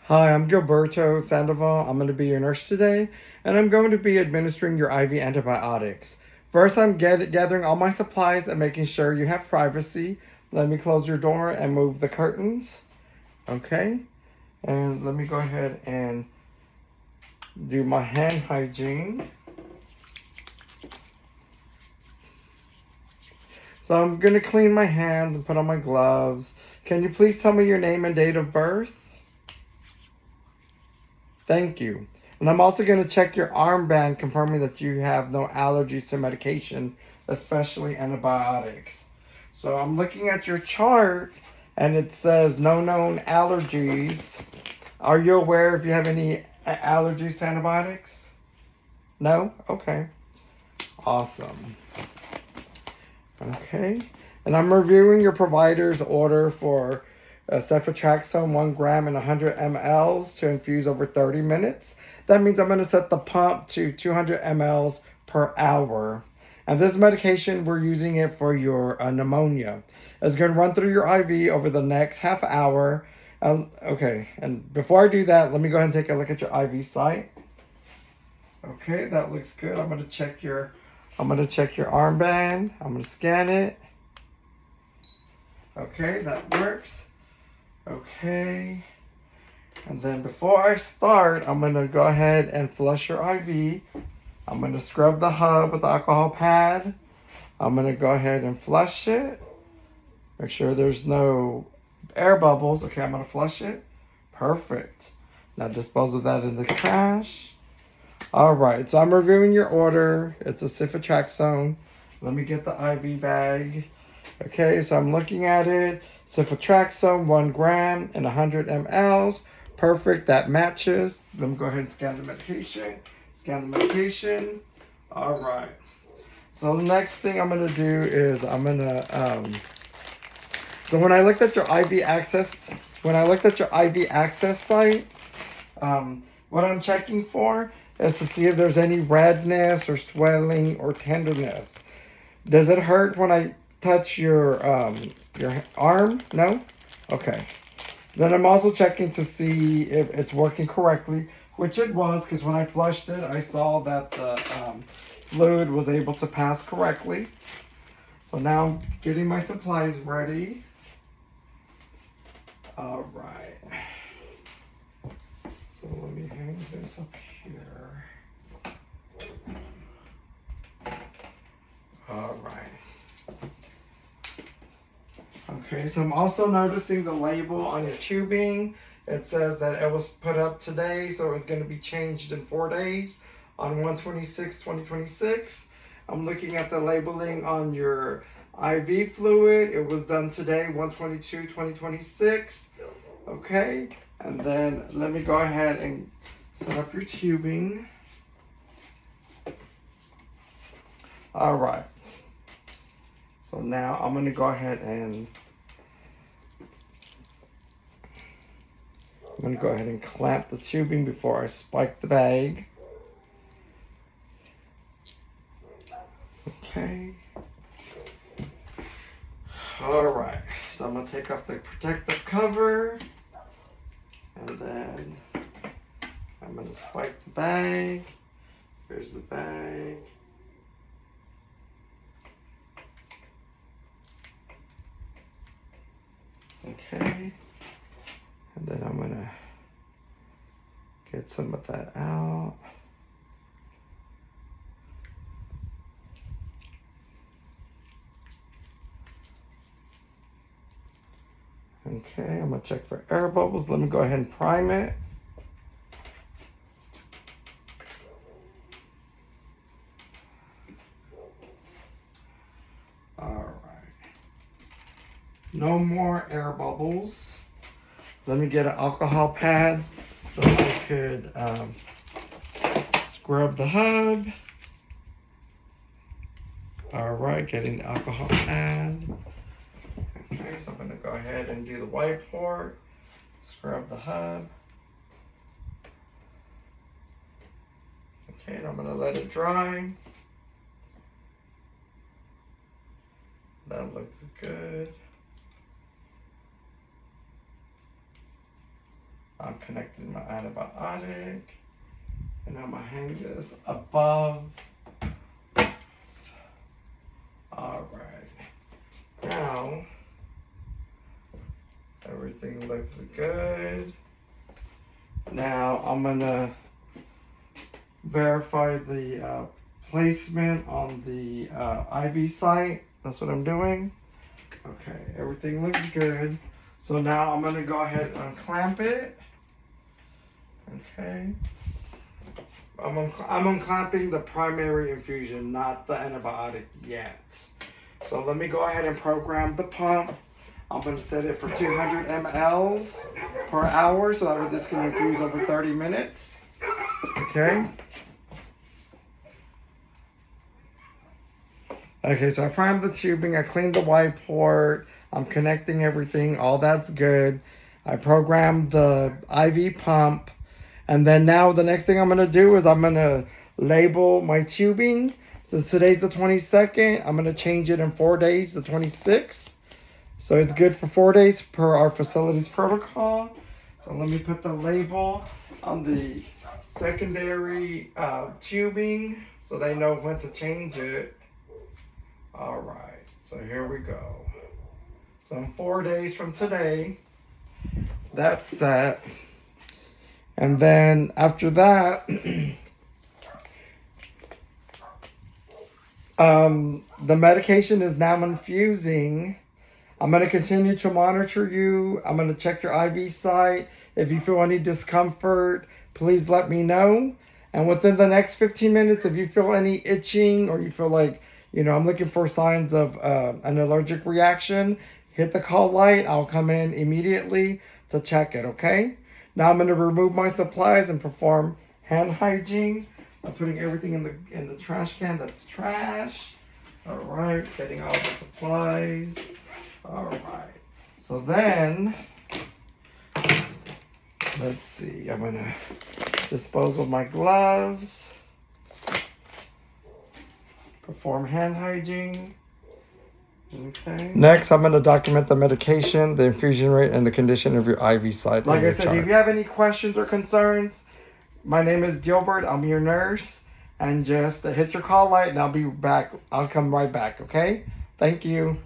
Hi, I'm Gilberto Sandoval. I'm going to be your nurse today, and I'm going to be administering your IV antibiotics. First, I'm gathering all my supplies and making sure you have privacy. Let me close your door and move the curtains. Okay, and let me go ahead and do my hand hygiene. So I'm going to clean my hands and put on my gloves. Can you please tell me your name and date of birth? Thank you. And I'm also going to check your armband, confirming that you have no allergies to medication, especially antibiotics. So I'm looking at your chart, and it says no known allergies. Are you aware if you have any allergies to antibiotics? No? Okay. Awesome. Okay. And I'm reviewing your provider's order for cefotraxone 1 gram and 100 mLs to infuse over 30 minutes. That means I'm going to set the pump to 200 mLs per hour. And this medication, we're using it for your pneumonia. It's going to run through your IV over the next half hour. Okay, and before I do that, let me go ahead and take a look at your IV site. Okay, that looks good. I'm going to check your armband. I'm going to scan it. Okay, that works. Okay. And then before I start, I'm going to go ahead and flush your IV. I'm going to scrub the hub with the alcohol pad. I'm going to go ahead and flush it. Make sure there's no air bubbles. Okay, I'm going to flush it. Perfect. Now dispose of that in the trash. All right, so I'm reviewing your order. It's a cefotraxone. Let me get the IV bag. Okay, so I'm looking at it. Cefotraxone, 1 gram and 100 mLs. Perfect, that matches. Let me go ahead and scan the medication. Scan the medication. All right. So the next thing I'm gonna do is I'm gonna, so when I looked at your IV access site, what I'm checking for is to see if there's any redness or swelling or tenderness. Does it hurt when I touch your arm? No? Okay. Then I'm also checking to see if it's working correctly, which it was, because when I flushed it, I saw that the fluid was able to pass correctly. So now I'm getting my supplies ready. All right. So let me hang this up here. All right. Okay, so I'm also noticing the label on your tubing. It says that it was put up today, so it's going to be changed in 4 days on 1/26/2026. I'm looking at the labeling on your IV fluid. It was done today, 1/22/2026. Okay, and then let me go ahead and set up your tubing. All right. So now I'm going to go ahead and clamp the tubing before I spike the bag. Okay. All right. So I'm going to take off the protective cover. And then I'm going to spike the bag. Here's the bag. Okay, and then I'm gonna get some of that out. Okay, I'm gonna check for air bubbles. Let me go ahead and prime it. All right. No more air bubbles. Let me get an alcohol pad so I could scrub the hub. All right, getting the alcohol pad. Okay, so I'm going to go ahead and do the wipe port, scrub the hub. Okay, and I'm going to let it dry. That looks good. I'm connecting my antibiotic. And I'm gonna hang this above. All right. Now, everything looks good. Now I'm gonna verify the placement on the IV site. That's what I'm doing. Okay, everything looks good. So now I'm gonna go ahead and unclamp it. Okay. I'm unclamping the primary infusion, not the antibiotic yet. So let me go ahead and program the pump. I'm gonna set it for 200 mLs per hour so that this can infuse over 30 minutes. Okay. Okay, so I primed the tubing, I cleaned the Y port, I'm connecting everything, all that's good. I programmed the IV pump, and then now the next thing I'm gonna do is I'm gonna label my tubing. Since today's the 22nd, I'm gonna change it in 4 days to 26. So it's good for 4 days per our facility's protocol. So let me put the label on the secondary tubing so they know when to change it. All right, so here we go. So in 4 days from today, that's set. And then after that, the medication is now infusing. I'm going to continue to monitor you. I'm going to check your IV site. If you feel any discomfort, please let me know. And within the next 15 minutes, if you feel any itching or you feel like, you know, I'm looking for signs of an allergic reaction, hit the call light. I'll come in immediately to check it, okay? Now I'm going to remove my supplies and perform hand hygiene. I'm putting everything in the trash can. That's trash. All right, getting all the supplies. All right. So then, let's see. I'm going to dispose of my gloves. Perform hand hygiene. Okay. Next, I'm going to document the medication, the infusion rate, and the condition of your IV site. Like I said, if you have any questions or concerns, my name is Gilbert. I'm your nurse. And just hit your call light and I'll be back. I'll come right back, okay? Thank you.